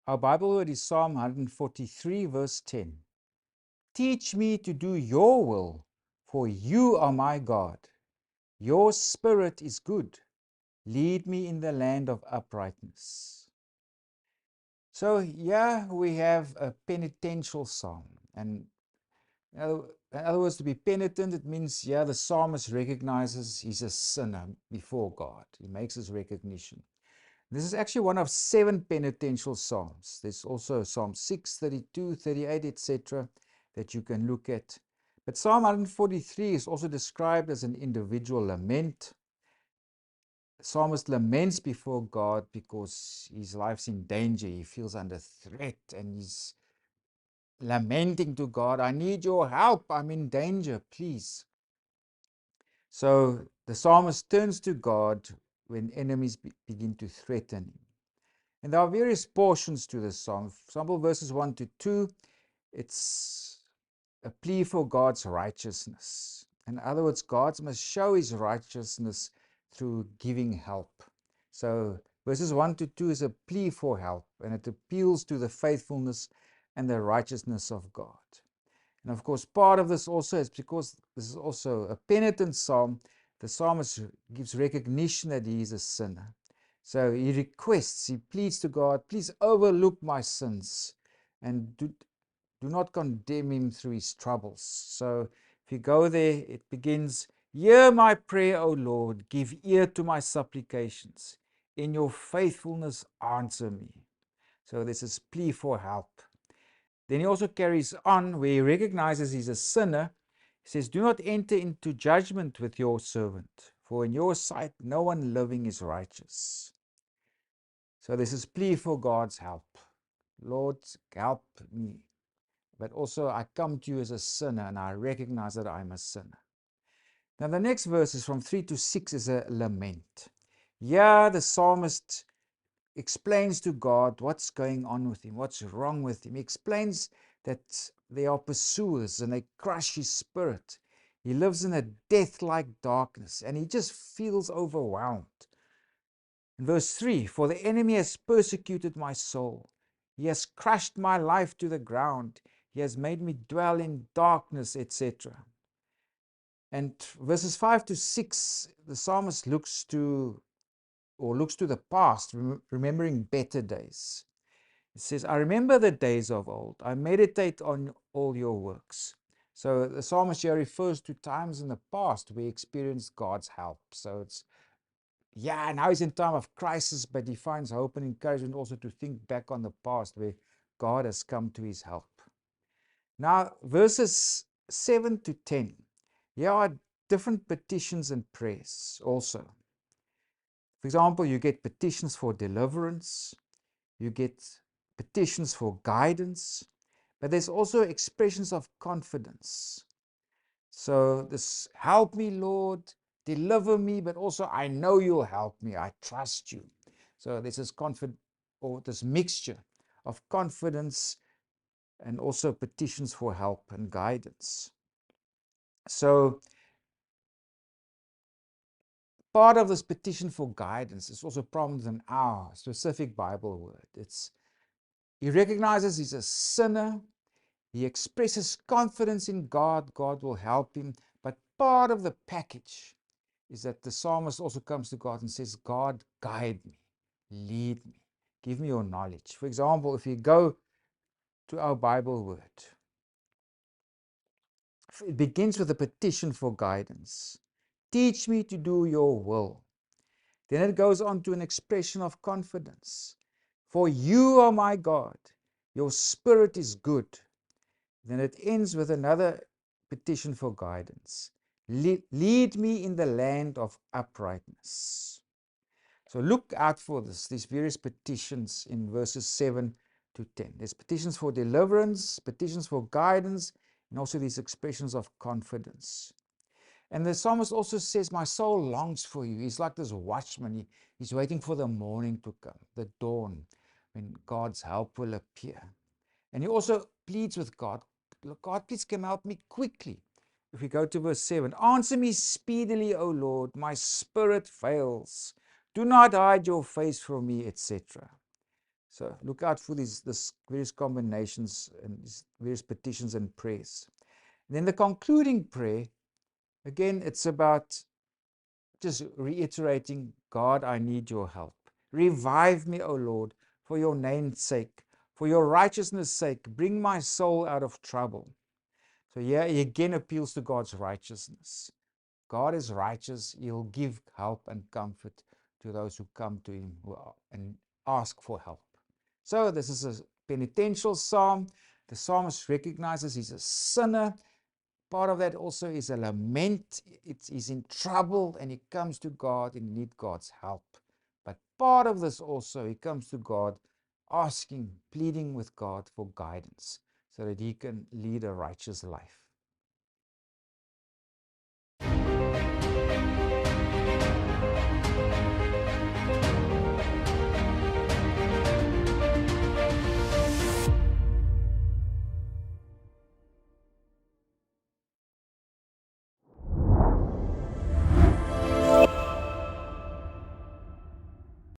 Our Bible word is Psalm 143, verse 10. Teach me to do your will, for you are my God. Your spirit is good. Lead me in the land of uprightness. So here we have a penitential psalm. And in other words, to be penitent, it means, the psalmist recognizes he's a sinner before God. He makes his recognition. This is actually one of 7 penitential psalms. There's also Psalm 6, 32, 38, etc. that you can look at. But Psalm 143 is also described as an individual lament. The psalmist laments before God because his life's in danger. He feels under threat and he's lamenting to God, I need your help. I'm in danger, please. So the psalmist turns to God when enemies begin to threaten him. And there are various portions to this psalm. For example, verses 1 to 2, it's a plea for God's righteousness. In other words, God must show his righteousness through giving help. So verses 1 to 2 is a plea for help, and it appeals to the faithfulness and the righteousness of God. And of course, part of this also is because this is also a penitent psalm. The psalmist gives recognition that he is a sinner. So he requests, he pleads to God, please overlook my sins and do not condemn him through his troubles. So if you go there, it begins, hear my prayer, O Lord, give ear to my supplications. In your faithfulness, answer me. So this is plea for help. Then he also carries on where he recognizes he's a sinner. He says, do not enter into judgment with your servant, for in your sight no one living is righteous. So this is plea for God's help. Lord, help me. But also I come to you as a sinner and I recognize that I'm a sinner. Now the next verses from 3 to 6 is a lament. Here the psalmist explains to God what's going on with him, what's wrong with him. He explains that they are pursuers and they crush his spirit. He lives in a death-like darkness and he just feels overwhelmed. In verse 3, for the enemy has persecuted my soul. He has crushed my life to the ground. He has made me dwell in darkness, etc. And verses 5 to 6, the psalmist looks to the past, remembering better days. It says, I remember the days of old. I meditate on all your works. So the psalmist here refers to times in the past where he experienced God's help. So it's, now he's in time of crisis, but he finds hope and encouragement also to think back on the past where God has come to his help. Now, verses 7 to 10. Here are different petitions and prayers also. For example, you get petitions for deliverance, you get petitions for guidance, but there's also expressions of confidence. So this, help me, Lord, deliver me, but also I know you'll help me, I trust you. So this is this mixture of confidence and also petitions for help and guidance. So part of this petition for guidance is also prominent in our specific Bible word. He recognizes he's a sinner. He expresses confidence in God. God will help him. But part of the package is that the psalmist also comes to God and says, God, guide me, lead me, give me your knowledge. For example, if you go to our Bible word, it begins with a petition for guidance. Teach me to do your will. Then it goes on to an expression of confidence. For you are my God. Your spirit is good. Then it ends with another petition for guidance. Lead me in the land of uprightness. So look out for these various petitions in verses 7 to 10. There's petitions for deliverance, petitions for guidance, and also these expressions of confidence. And the psalmist also says, my soul longs for you. He's like this watchman. He's waiting for the morning to come, the dawn, when God's help will appear. And he also pleads with God, God, please come help me quickly. If we go to verse 7, answer me speedily, O Lord, my spirit fails. Do not hide your face from me, etc. So look out for these various combinations and these various petitions and prayers. And then the concluding prayer, again, it's about just reiterating, God, I need your help. Revive me, O Lord, for your name's sake, for your righteousness' sake. Bring my soul out of trouble. So here he again appeals to God's righteousness. God is righteous. He'll give help and comfort to those who come to him and ask for help. So this is a penitential psalm. The psalmist recognizes he's a sinner. Part of that also is a lament. He's in trouble and he comes to God and needs God's help. But part of this also, he comes to God asking, pleading with God for guidance so that he can lead a righteous life.